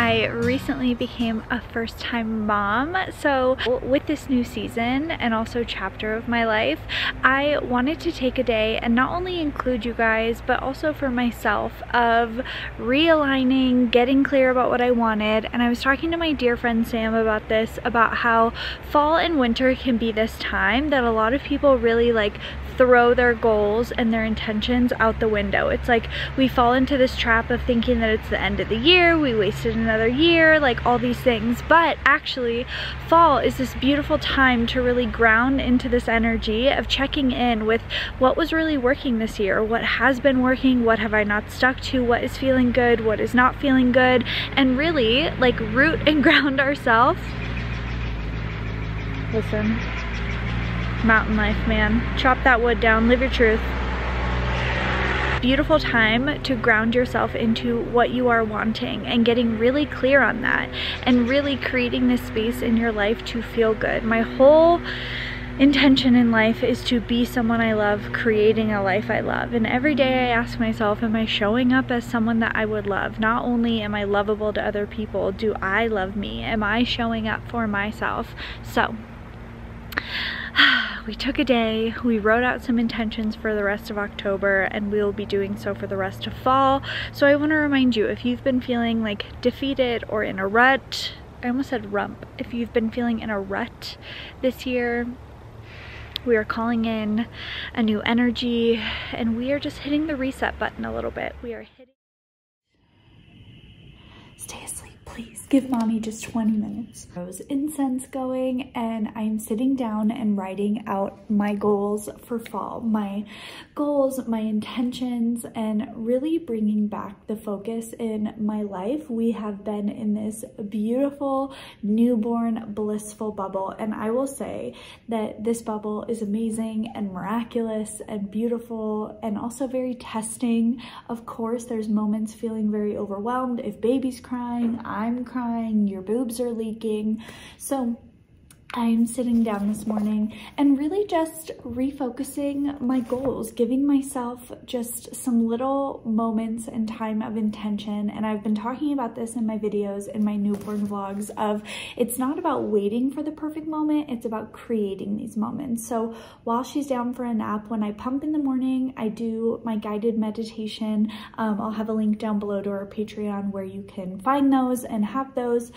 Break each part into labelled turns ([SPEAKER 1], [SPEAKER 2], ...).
[SPEAKER 1] I recently became a first-time mom, so with this new season and also chapter of my life, I wanted to take a day and not only include you guys, but also for myself of realigning, getting clear about what I wanted. And I was talking to my dear friend Sam about this, about how fall and winter can be this time that a lot of people really like throw their goals and their intentions out the window. It's like we fall into this trap of thinking that it's the end of the year, we wasted another year, like all these things. But actually, fall is this beautiful time to really ground into this energy of checking in with what was really working this year, what has been working, what have I not stuck to, what is feeling good, what is not feeling good, and really like root and ground ourselves. Listen. Mountain life, man. Chop that wood down, live your truth. Beautiful time to ground yourself into what you are wanting and getting really clear on that and really creating this space in your life to feel good. My whole intention in life is to be someone I love, creating a life I love. And every day I ask myself, am I showing up as someone that I would love? Not only am I lovable to other people, do I love me? Am I showing up for myself? So we took a day, we wrote out some intentions for the rest of October, and we'll be doing so for the rest of fall. So I want to remind you, if you've been feeling like defeated or in a rut, I almost said rump, if you've been feeling in a rut this year, we are calling in a new energy and we are just hitting the reset button a little bit. We are hitting... Stay asleep. Please give mommy just 20 minutes. There's incense going and I'm sitting down and writing out my goals for fall. My goals, my intentions, and really bringing back the focus in my life. We have been in this beautiful, newborn, blissful bubble. And I will say that this bubble is amazing and miraculous and beautiful and also very testing. Of course, there's moments feeling very overwhelmed. If baby's crying, I'm crying, your boobs are leaking. So I'm sitting down this morning and really just refocusing my goals, giving myself just some little moments and time of intention. And I've been talking about this in my videos, in my newborn vlogs, of it's not about waiting for the perfect moment, it's about creating these moments. So while she's down for a nap, when I pump in the morning, I do my guided meditation. I'll have a link down below to our Patreon where you can find those and have those.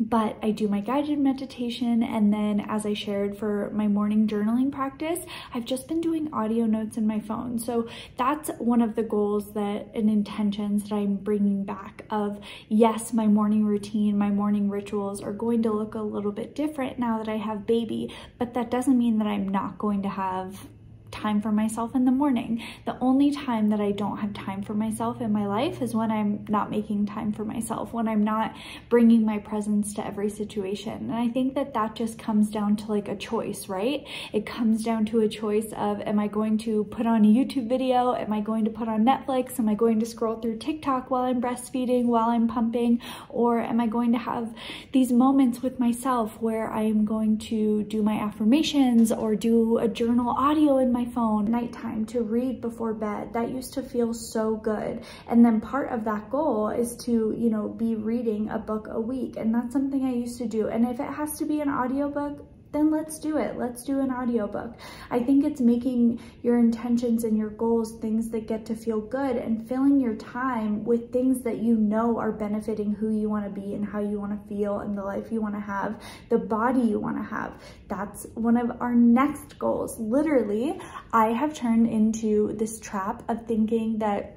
[SPEAKER 1] But I do my guided meditation, and then as I shared for my morning journaling practice, I've just been doing audio notes in my phone. So that's one of the goals that and intentions that I'm bringing back of, yes, my morning routine, my morning rituals are going to look a little bit different now that I have baby, but that doesn't mean that I'm not going to have time for myself in the morning. The only time that I don't have time for myself in my life is when I'm not making time for myself, when I'm not bringing my presence to every situation. And I think that that just comes down to like a choice, right? It comes down to a choice of, am I going to put on a YouTube video? Am I going to put on Netflix? Am I going to scroll through TikTok while I'm breastfeeding, while I'm pumping? Or am I going to have these moments with myself where I am going to do my affirmations or do a journal audio in my phone, nighttime, to read before bed? That used to feel so good. And then part of that goal is to, you know, be reading a book a week. And that's something I used to do. And if it has to be an audiobook, then let's do it. Let's do an audiobook. I think it's making your intentions and your goals things that get to feel good and filling your time with things that you know are benefiting who you want to be and how you want to feel and the life you want to have, the body you want to have. That's one of our next goals. Literally, I have turned into this trap of thinking that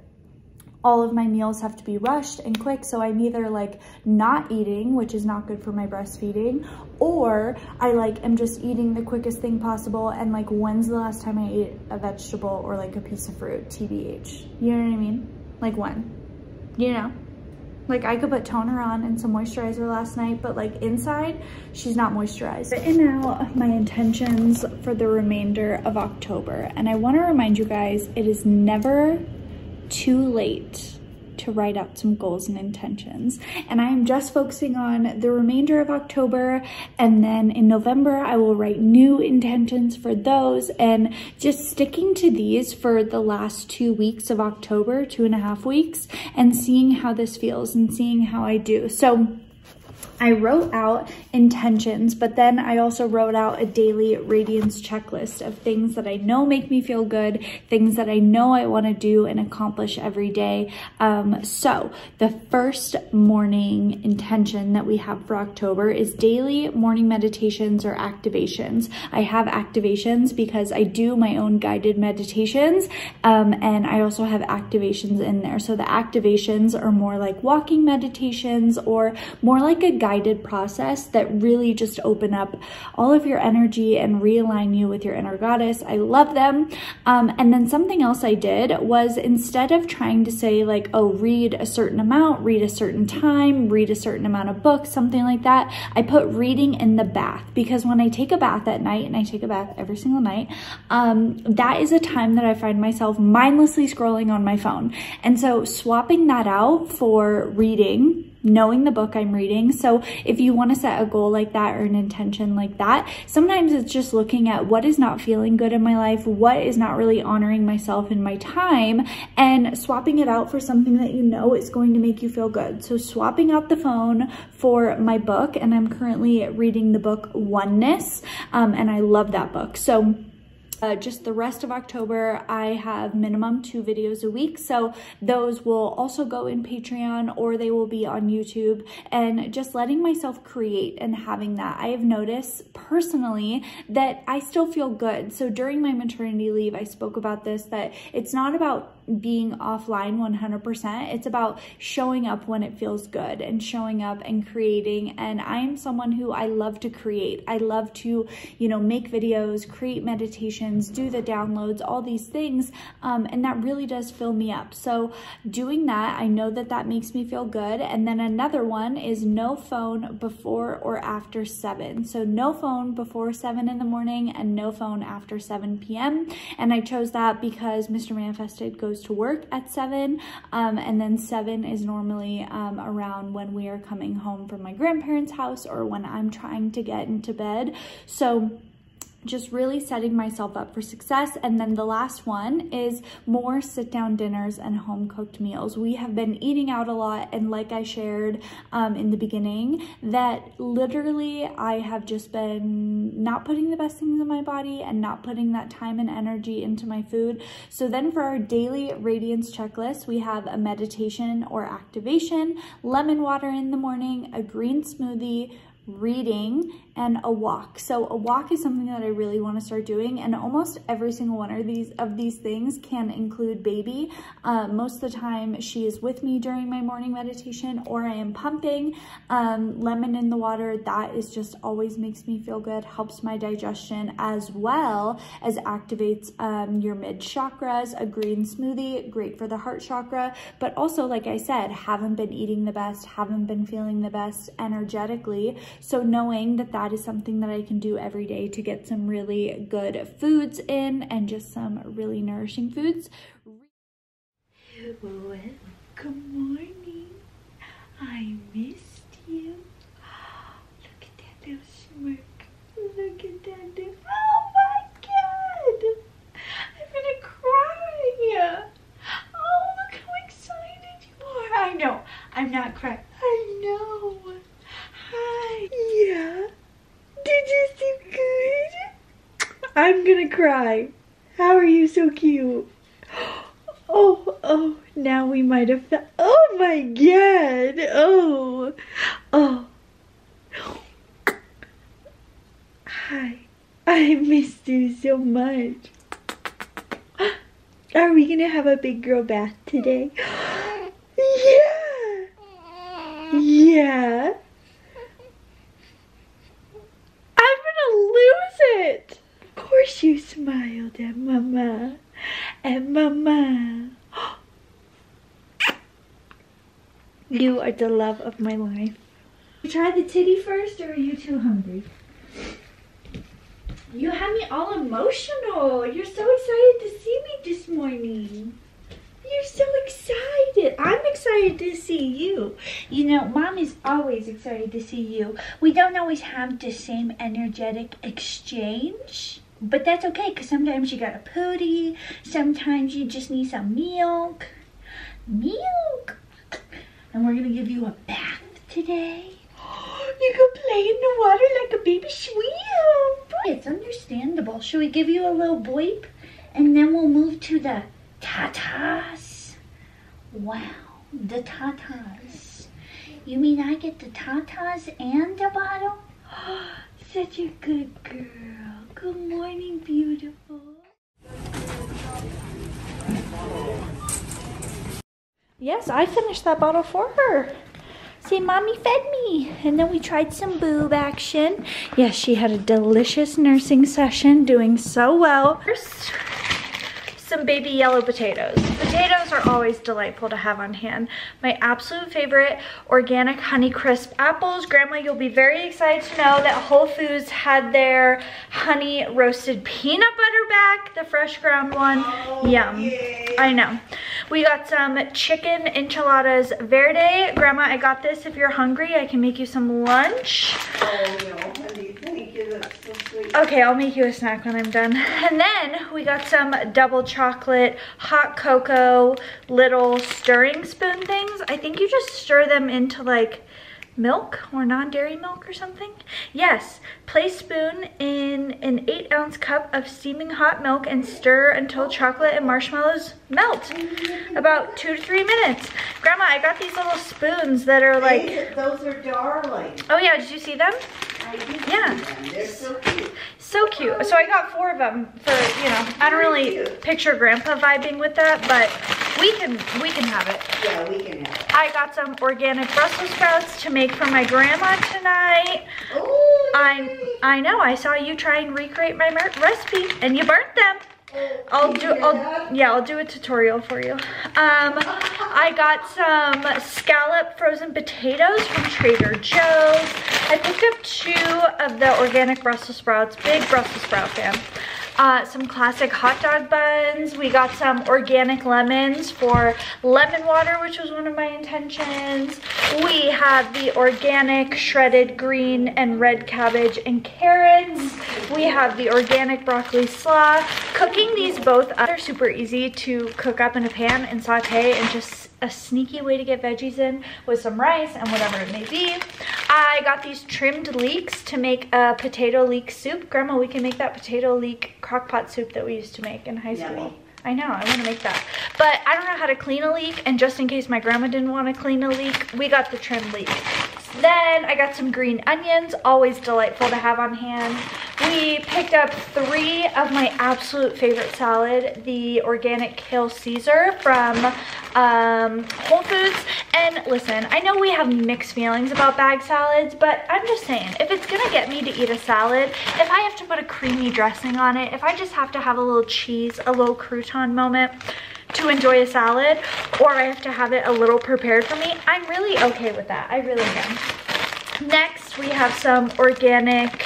[SPEAKER 1] all of my meals have to be rushed and quick, so I'm either like not eating, which is not good for my breastfeeding, or I like am just eating the quickest thing possible, and like, when's the last time I ate a vegetable or like a piece of fruit, TBH? You know what I mean? Like, when? You know? Like, I could put toner on and some moisturizer last night, but like inside, she's not moisturized. Written out my intentions for the remainder of October, and I want to remind you guys, it is never too late to write out some goals and intentions. And I am just focusing on the remainder of October, and then in November I will write new intentions for those, and just sticking to these for the last 2 weeks of October, 2.5 weeks, and seeing how this feels and seeing how I do. So I wrote out intentions, but then I also wrote out a daily Radiance checklist of things that I know make me feel good, things that I know I want to do and accomplish every day. So the first morning intention that we have for October is daily morning meditations or activations. I have activations because I do my own guided meditations, and I also have activations in there. So the activations are more like walking meditations or more like a guided process that really just open up all of your energy and realign you with your inner goddess. I love them. And then something else I did was, instead of trying to say like, oh, read a certain amount, read a certain time, read a certain amount of books, something like that, I put reading in the bath, because when I take a bath at night, and I take a bath every single night, that is a time that I find myself mindlessly scrolling on my phone. And so swapping that out for reading, knowing the book I'm reading. So if you want to set a goal like that or an intention like that, sometimes it's just looking at what is not feeling good in my life, what is not really honoring myself in my time, and swapping it out for something that you know is going to make you feel good. So swapping out the phone for my book, and I'm currently reading the book Oneness, and I love that book. So just the rest of October, I have minimum 2 videos a week. So those will also go in Patreon, or they will be on YouTube, and just letting myself create and having that. I have noticed personally that I still feel good. So during my maternity leave, I spoke about this, that it's not about being offline 100%. It's about showing up when it feels good and showing up and creating. And I am someone who, I love to create. I love to, you know, make videos, create meditations, do the downloads, all these things. And that really does fill me up. So doing that, I know that that makes me feel good. And then another one is no phone before or after 7. So no phone before 7 in the morning and no phone after 7 p.m. And I chose that because Mr. Manifested goes to work at 7, and then 7 is normally around when we are coming home from my grandparents' house or when I'm trying to get into bed. So just really setting myself up for success. And then the last one is more sit-down dinners and home-cooked meals. We have been eating out a lot, and like I shared in the beginning, that literally I have just been not putting the best things in my body and not putting that time and energy into my food. So then for our daily Radiance checklist, we have a meditation or activation, lemon water in the morning, a green smoothie, reading, and a walk. So a walk is something that I really want to start doing, and almost every single one of these things can include baby. Most of the time she is with me during my morning meditation, or I am pumping. Lemon in the water, that is just always makes me feel good, helps my digestion, as well as activates your mid chakras. A green smoothie, great for the heart chakra, but also, like I said, haven't been eating the best, haven't been feeling the best energetically. So knowing that that is something that I can do every day to get some really good foods in, and just some really nourishing foods. Well, good morning. I missed you. Look at that little smirk. Look at that little, oh my God. I'm gonna cry. Oh, look how excited you are. I know, I'm not crying. I know. Hi. Yeah. Did you see good? I'm gonna cry. How are you so cute? Oh, now we might have found, oh my God. Oh. Hi. I missed you so much. Are we gonna have a big girl bath today? Yeah. Yeah. Lose it. Of course you smiled at Mama. At Mama. You are the love of my life. You try the titty first, or are you too hungry? You had me all emotional. You're so excited to see me this morning.
[SPEAKER 2] you're so excited. I'm excited to see you. You know, Mommy's always excited to see you. We don't always have the same energetic exchange, but that's okay, because sometimes you got a pooty, sometimes you just need some milk. Milk. And we're going to give you a bath today. You can play in the water like a baby shrimp. It's understandable. Should we give you a little bleep? And then we'll move to the tatas. Wow, the tatas. You mean I get the tatas and the bottle? Such a good girl. Good morning, beautiful.
[SPEAKER 1] Yes, I finished that bottle for her. See, Mommy fed me. And then we tried some boob action. Yes, she had a delicious nursing session, doing so well. First, some baby yellow potatoes. Potatoes are always delightful to have on hand. My absolute favorite, organic Honeycrisp apples. Grandma, you'll be very excited to know that Whole Foods had their honey roasted peanut butter back, the fresh ground one. Oh, yum. Yay. I know. We got some chicken enchiladas verde. Grandma, I got this. If you're hungry, I can make you some lunch.
[SPEAKER 2] Oh, no, honey, thank you. That's so sweet.
[SPEAKER 1] Okay, I'll make you a snack when I'm done. And then we got some double chocolate hot cocoa little stirring spoon things. I think you just stir them into like milk or non-dairy milk or something. Yes, place spoon in an 8-ounce cup of steaming hot milk and stir until chocolate and marshmallows melt. About 2 to 3 minutes. Grandma, I got these little spoons that are like...
[SPEAKER 2] Those are darling.
[SPEAKER 1] Oh yeah, did you see them?
[SPEAKER 2] I did see
[SPEAKER 1] Yeah.
[SPEAKER 2] them. They're so cute.
[SPEAKER 1] So cute. So I got 4 of them for, you know, I don't really picture Grandpa vibing with that, but we can have it.
[SPEAKER 2] Yeah, we can have it.
[SPEAKER 1] I got some organic Brussels sprouts to make for my grandma tonight.
[SPEAKER 2] Oh,
[SPEAKER 1] I know, I saw you try and recreate my recipe and you burnt them. I'll do a tutorial for you. I got some scallop frozen potatoes from Trader Joe's. I picked up 2 of the organic Brussels sprouts, big Brussels sprout fan. Some classic hot dog buns. We got some organic lemons for lemon water, which was one of my intentions. We have the organic shredded green and red cabbage and carrots. We have the organic broccoli slaw. Cooking these both up are super easy to cook up in a pan and saute, and just a sneaky way to get veggies in with some rice and whatever it may be. I got these trimmed leeks to make a potato leek soup. Grandma, we can make that potato leek crockpot soup that we used to make in high school.
[SPEAKER 2] Yummy.
[SPEAKER 1] I know, I want to make that. But I don't know how to clean a leek, and just in case my grandma didn't want to clean a leek, we got the trimmed leek. Then I got some green onions, always delightful to have on hand. We picked up 3 of my absolute favorite salad, the organic kale Caesar from Whole Foods. And listen, I know we have mixed feelings about bag salads, but I'm just saying, if it's gonna get me to eat a salad, if I have to put a creamy dressing on it, if I just have to have a little cheese, a little crouton moment to enjoy a salad, or I have to have it a little prepared for me, I'm really okay with that. I really am. Next, we have some organic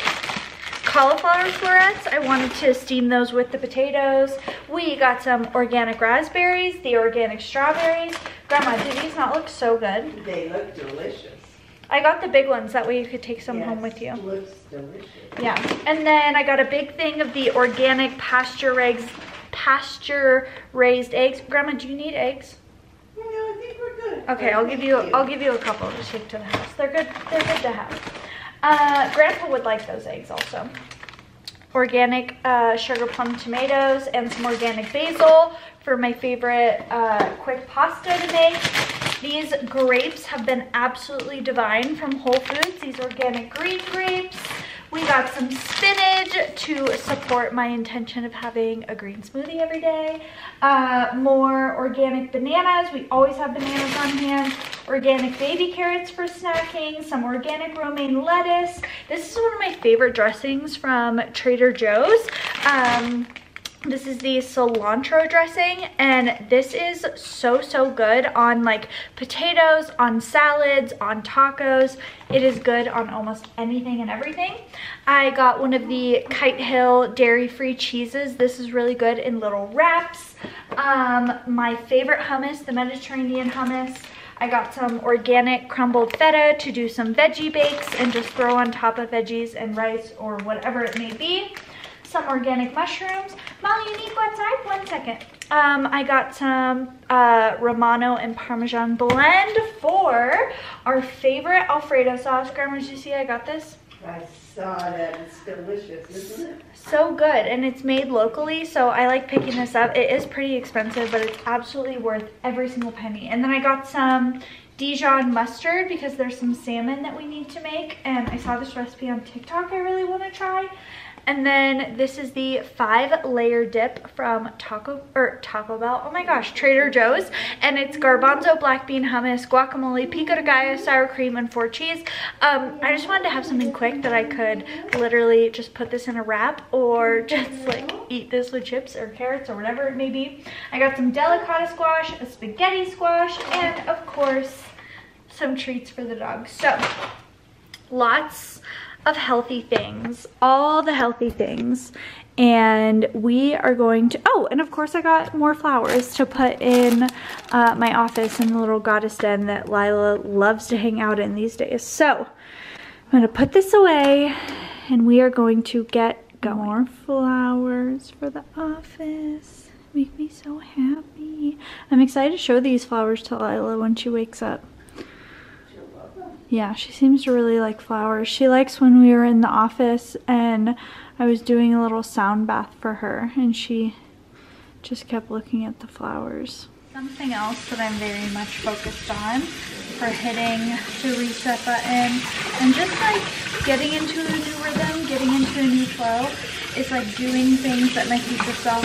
[SPEAKER 1] cauliflower florets. I wanted to steam those with the potatoes. We got some organic raspberries, the organic strawberries. Grandma, do these not look so good?
[SPEAKER 2] They look delicious.
[SPEAKER 1] I got the big ones, that way you could take some home with you.
[SPEAKER 2] It looks delicious.
[SPEAKER 1] Yeah, and then I got a big thing of the organic pasture raised eggs. Grandma, do you need eggs?
[SPEAKER 2] No, I think we're good.
[SPEAKER 1] Okay, I'll give you a couple to take to the house. They're good to have. Grandpa would like those eggs also. Organic sugar plum tomatoes and some organic basil for my favorite quick pasta to make. These grapes have been absolutely divine from Whole Foods, these organic green grapes. We got some spinach to support my intention of having a green smoothie every day. More organic bananas. We always have bananas on hand. Organic baby carrots for snacking. Some organic romaine lettuce. This is one of my favorite dressings from Trader Joe's. This is the cilantro dressing, and this is so good on like potatoes, on salads, on tacos. It is good on almost anything and everything. I got one of the Kite Hill dairy-free cheeses. This is really good in little wraps. my favorite hummus, the Mediterranean hummus. I got some organic crumbled feta to do some veggie bakes and just throw on top of veggies and rice or whatever it may be. Some organic mushrooms. Molly, you need to go outside? 1 second. I got some Romano and Parmesan blend for our favorite Alfredo sauce. Grandma, did you see I got this?
[SPEAKER 3] I saw that. It's delicious, isn't it?
[SPEAKER 1] So good, and it's made locally, so I like picking this up. It is pretty expensive, but it's absolutely worth every single penny. And then I got some Dijon mustard because there's some salmon that we need to make, and I saw this recipe on TikTok I really want to try. And then this is the 5-layer dip from Taco Bell. Oh my gosh, Trader Joe's. And it's garbanzo, black bean hummus, guacamole, pico de gallo, sour cream, and 4 cheese. I just wanted to have something quick that I could literally just put this in a wrap or just like eat this with chips or carrots or whatever it may be. I got some delicata squash, a spaghetti squash, and of course, some treats for the dogs. So, lots of healthy things, all the healthy things. And we are going to, oh, and of course I got more flowers to put in my office in the little goddess den that Lilah loves to hang out in these days. So I'm gonna put this away and we are going to get going. More flowers for the office. Make me so happy. I'm excited to show these flowers to Lilah when she wakes up. Yeah, she seems to really like flowers. She likes when we were in the office and I was doing a little sound bath for her and she just kept looking at the flowers. Something else that I'm very much focused on for hitting the reset button and just like getting into a new rhythm, getting into a new flow is like doing things that my future self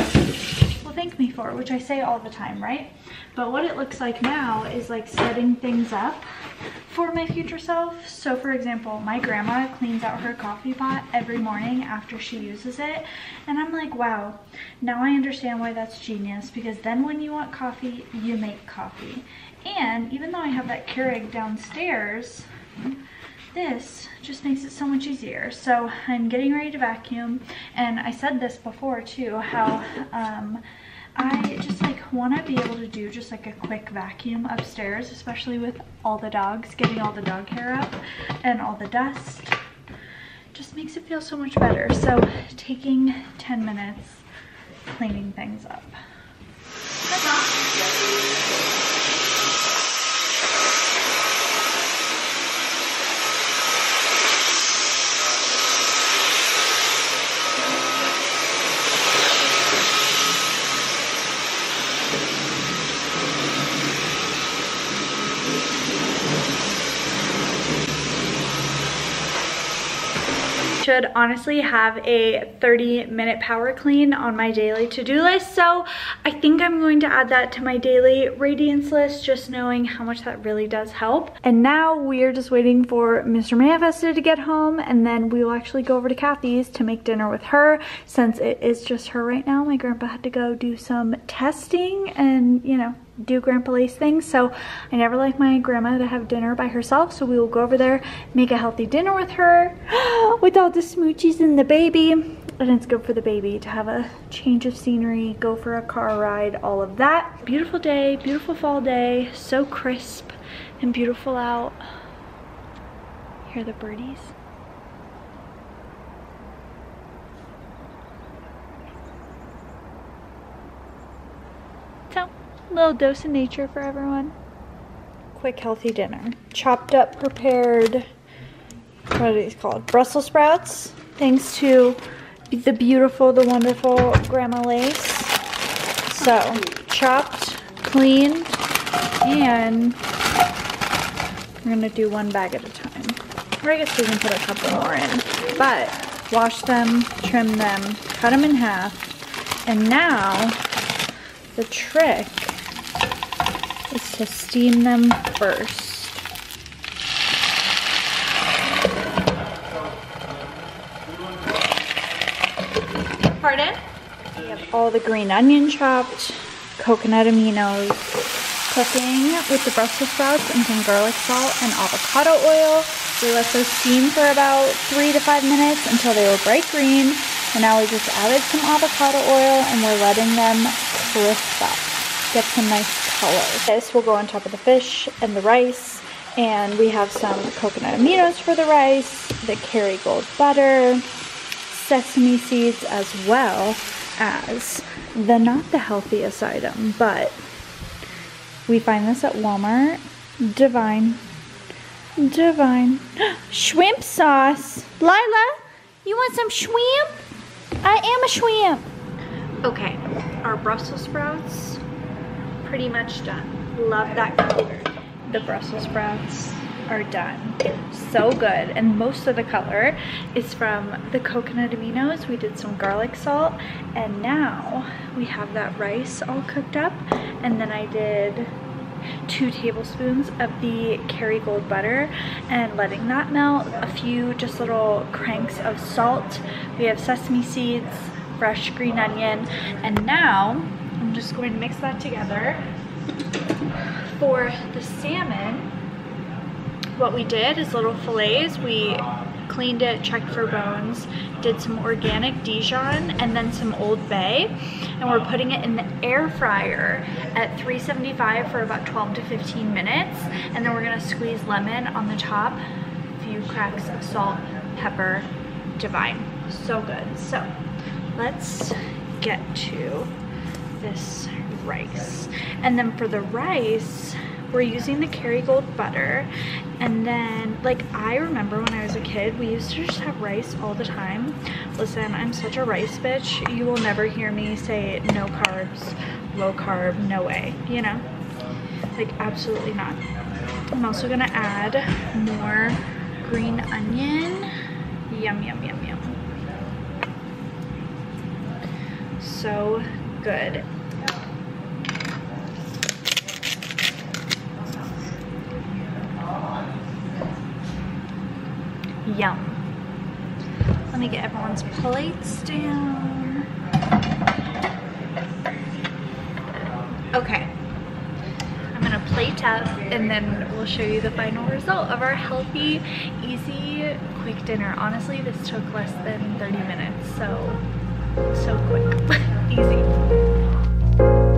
[SPEAKER 1] will thank me for, which I say all the time, right? But what it looks like now is like setting things up for my future self. So for example, my grandma cleans out her coffee pot every morning after she uses it. And I'm like, wow, now I understand why that's genius, because then when you want coffee, you make coffee. And even though I have that Keurig downstairs, this just makes it so much easier. So I'm getting ready to vacuum. And I said this before too, how I just like want to be able to do just like a quick vacuum upstairs, especially with all the dogs, getting all the dog hair up and all the dust. Just makes it feel so much better. So taking 10 minutes cleaning things up. Should honestly have a 30-minute power clean on my daily to-do list, so I think I'm going to add that to my daily Radiance list, just knowing how much that really does help. And now we are just waiting for Mr. Manifested to get home, and then we will actually go over to Kathy's to make dinner with her, since it is just her right now. My grandpa had to go do some testing and, you know, do Grandpa Lace things, so I never like my grandma to have dinner by herself, so we will go over there, make a healthy dinner with her with all the smoochies and the baby. And it's good for the baby to have a change of scenery, go for a car ride, all of that. Beautiful day, beautiful fall day, so crisp and beautiful out. Hear the birdies? So, a little dose of nature for everyone. Quick healthy dinner. Chopped up, prepared, what are these called? Brussels sprouts. Thanks to the beautiful, the wonderful Grandma Lace. So, chopped, cleaned, and we're gonna do one bag at a time. Or I guess we can put a couple more in. But, wash them, trim them, cut them in half, and now the trick is to steam them first. Pardon? We have all the green onion chopped, coconut aminos, cooking with the Brussels sprouts and some garlic salt and avocado oil. We let those steam for about 3 to 5 minutes until they were bright green. And now we just added some avocado oil and we're letting them crisp up, get some nice color. This will go on top of the fish and the rice, and we have some coconut aminos for the rice, the Kerrygold butter, sesame seeds, as well as not the healthiest item, but we find this at Walmart, divine shrimp sauce. Lilah, you want some shrimp? I am a shrimp. Okay, our Brussels sprouts pretty much done. Love that color. The Brussels sprouts are done. So good. And most of the color is from the coconut aminos. We did some garlic salt, and now we have that rice all cooked up. And then I did 2 tablespoons of the Kerrygold butter and letting that melt, a few just little cranks of salt. We have sesame seeds, fresh green onion, and now I'm just going to mix that together. For the salmon, what we did is little fillets. We cleaned it, checked for bones, did some organic Dijon and then some Old Bay, and we're putting it in the air fryer at 375 for about 12 to 15 minutes, and then we're gonna squeeze lemon on the top, a few cracks of salt, pepper, divine. So good. So let's get to this rice. And then for the rice, we're using the Kerrygold butter, and then, like, I remember when I was a kid, we used to just have rice all the time. Listen, I'm such a rice bitch. You will never hear me say no carbs, low carb, no way, you know? Like, absolutely not. I'm also gonna add more green onion. Yum, yum, yum, yum. So good. Yum. Let me get everyone's plates down. Okay. I'm gonna plate up, and then we'll show you the final result of our healthy, easy, quick dinner. Honestly, this took less than 30 minutes, so quick. Easy.